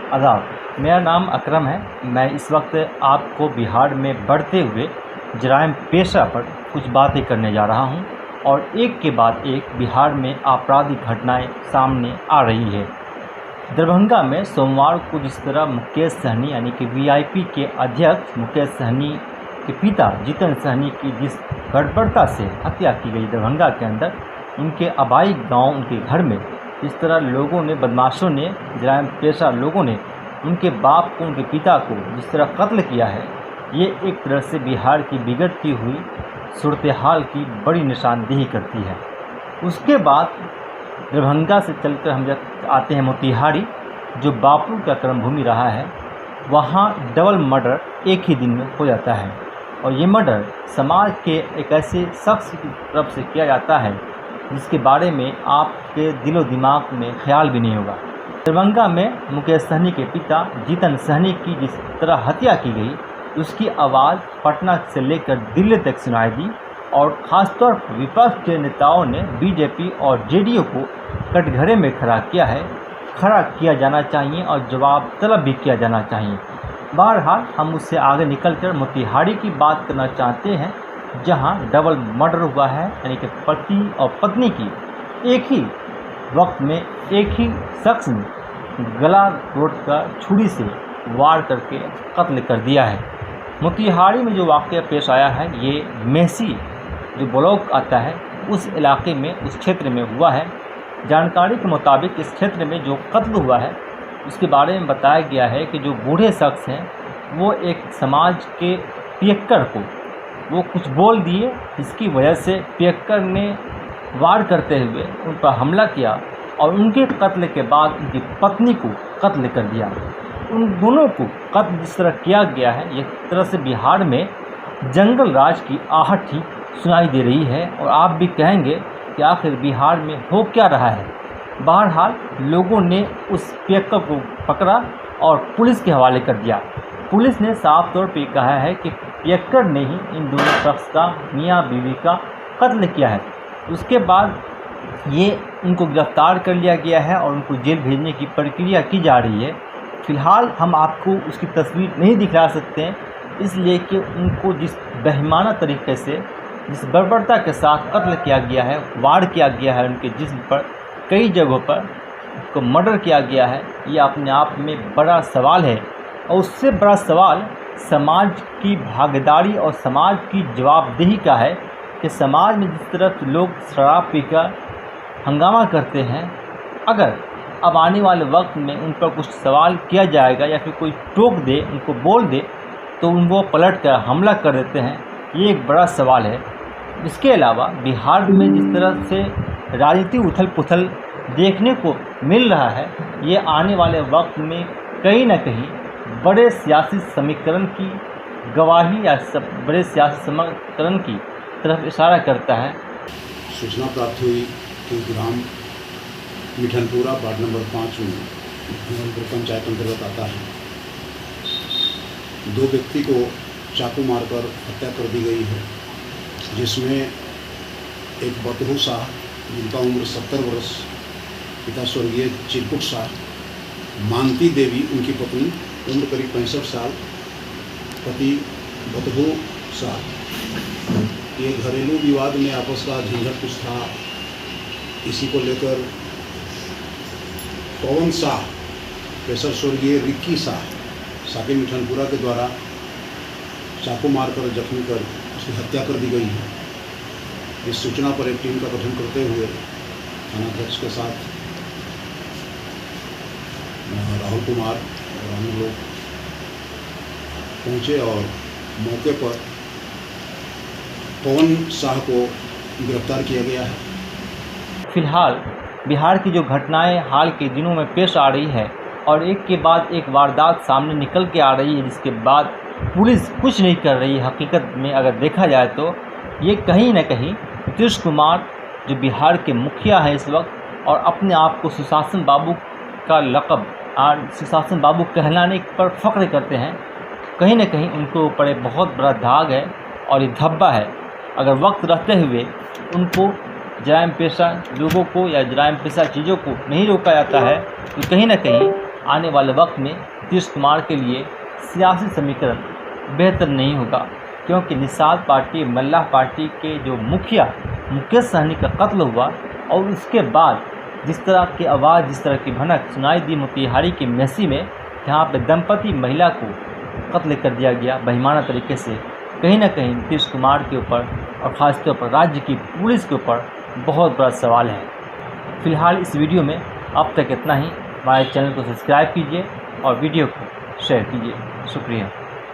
आदाब, मेरा नाम अकरम है। मैं इस वक्त आपको बिहार में बढ़ते हुए जराइम पेशा पर कुछ बातें करने जा रहा हूं और एक के बाद एक बिहार में आपराधिक घटनाएं सामने आ रही है। दरभंगा में सोमवार को जिस तरह मुकेश सहनी यानी कि वीआईपी के अध्यक्ष मुकेश सहनी के पिता जीतन सहनी की जिस गड़बड़ता से हत्या की गई दरभंगा के अंदर, उनके आबाई गांव उनके घर में जिस तरह लोगों ने, बदमाशों ने, जराइम पेशा लोगों ने उनके बाप को, उनके पिता को जिस तरह कत्ल किया है, ये एक तरह से बिहार की बिगड़ती हुई सूरत हाल की बड़ी निशानदेही करती है। उसके बाद दरभंगा से चलकर हम जब आते हैं मोतिहारी, जो बापू का कर्मभूमि रहा है, वहाँ डबल मर्डर एक ही दिन में हो जाता है और ये मर्डर समाज के एक ऐसे शख्स की तरफ से किया जाता है जिसके बारे में आपके दिलो दिमाग में ख्याल भी नहीं होगा। दरभंगा में मुकेश सहनी के पिता जीतन सहनी की जिस तरह हत्या की गई, उसकी आवाज़ पटना से लेकर दिल्ली तक सुनाई दी और ख़ासतौर पर विपक्ष के नेताओं ने बीजेपी और जेडीयू को कटघरे में खड़ा किया है। खड़ा किया जाना चाहिए और जवाब तलब भी किया जाना चाहिए। बहरहाल हम उससे आगे निकलकर मोतिहारी की बात करना चाहते हैं, जहां डबल मर्डर हुआ है, यानी कि पति और पत्नी की एक ही वक्त में एक ही शख्स ने गला घोट कर छुरी से वार करके कत्ल कर दिया है। मोतिहारी में जो वाक़या पेश आया है, ये मेहसी जो ब्लॉक आता है उस इलाके में, उस क्षेत्र में हुआ है। जानकारी के मुताबिक इस क्षेत्र में जो कत्ल हुआ है उसके बारे में बताया गया है कि जो बूढ़े शख्स हैं वो एक समाज के पियक्कर को वो कुछ बोल दिए, इसकी वजह से पियक्कर ने वार करते हुए उन पर हमला किया और उनके कत्ल के बाद उनकी पत्नी को कत्ल कर दिया। उन दोनों को कत्ल जिस तरह किया गया है, एक तरह से बिहार में जंगल राज की आहट ही सुनाई दे रही है और आप भी कहेंगे कि आखिर बिहार में हो क्या रहा है। बहरहाल लोगों ने उस पियक्कर को पकड़ा और पुलिस के हवाले कर दिया। पुलिस ने साफ तौर पे कहा है कि पियक्कर ने ही इन दोनों शख्स का, मियाँ बीवी का कत्ल किया है। उसके बाद ये उनको गिरफ्तार कर लिया गया है और उनको जेल भेजने की प्रक्रिया की जा रही है। फ़िलहाल हम आपको उसकी तस्वीर नहीं दिखा सकते हैं, इसलिए कि उनको जिस बेईमाना तरीके से, जिस बर्बरता के साथ कत्ल किया गया है, वार किया गया है उनके जिस्म पर, कई जगहों पर उनको मर्डर किया गया है, ये अपने आप में बड़ा सवाल है। और उससे बड़ा सवाल समाज की भागीदारी और समाज की जवाबदेही का है कि समाज में जिस तरह लोग शराब पीकर हंगामा करते हैं, अगर अब आने वाले वक्त में उन पर कुछ सवाल किया जाएगा या फिर कोई टोक दे, उनको बोल दे, तो वो पलट कर हमला कर देते हैं। ये एक बड़ा सवाल है। इसके अलावा बिहार में जिस तरह से राजनीतिक उथल पुथल देखने को मिल रहा है, ये आने वाले वक्त में कहीं न कहीं बड़े सियासी समीकरण की गवाही या बड़े सियासी समीकरण की तरफ इशारा करता है। सूचना प्राप्त हुई कि ग्राम मिठनपुरा वार्ड नंबर 5 में भीमनपुर पंचायत अंतर्गत आता है। 2 व्यक्ति को चाकू मारकर हत्या कर दी गई है, जिसमें एक बतहू शाह जिनका उम्र 70 वर्ष, पिता स्वर्गीय चिरकुट शाह, मानती देवी उनकी पत्नी, उम्र करीब 65 साल, पति बतहू शाह। ये घरेलू विवाद में आपस का झंझट कुछ था, इसी को लेकर पवन शाह, पेशर स्वर्गीय रिक्की शाह, साकिब मिठनपुरा के द्वारा चाकू मारकर जख्मी कर उसकी हत्या कर दी गई है। इस सूचना पर एक टीम का गठन करते हुए थानाध्यक्ष के साथ राहुल कुमार और अन्य लोग पहुंचे और मौके पर पवन शाह को गिरफ्तार किया गया है। फिलहाल बिहार की जो घटनाएं हाल के दिनों में पेश आ रही है और एक के बाद एक वारदात सामने निकल के आ रही है, जिसके बाद पुलिस कुछ नहीं कर रही है। हकीकत में अगर देखा जाए तो ये कहीं न कहीं नीतीश कुमार जो बिहार के मुखिया हैं इस वक्त, और अपने आप को सुशासन बाबू का लक़ब सुशासन बाबू कहलाने पर फ़ख्र करते हैं, कहीं न कहीं उनको ऊपर एक बहुत बड़ा दाग है और ये धब्बा है। अगर वक्त रहते हुए उनको जराइम पेशा लोगों को या जराइम पेशा चीज़ों को नहीं रोका जाता है तो कहीं न कहीं आने वाले वक्त में नीतीश कुमार के लिए सियासी समीकरण बेहतर नहीं होगा, क्योंकि निषाद पार्टी मल्लाह पार्टी के जो मुखिया मुकेश सहनी का कत्ल हुआ और उसके बाद जिस तरह की आवाज़, जिस तरह की भनक सुनाई दी मोतिहारी की मेसी में, जहाँ पे दंपति महिला को कत्ल कर दिया गया बेईमाना तरीके से, कहीं ना कहीं नीतीश कुमार के ऊपर और ख़ासतौर पर राज्य की पुलिस के ऊपर बहुत बड़ा सवाल है। फ़िलहाल इस वीडियो में अब तक इतना ही। हमारे चैनल को सब्सक्राइब कीजिए और वीडियो को शेयर कीजिए। शुक्रिया।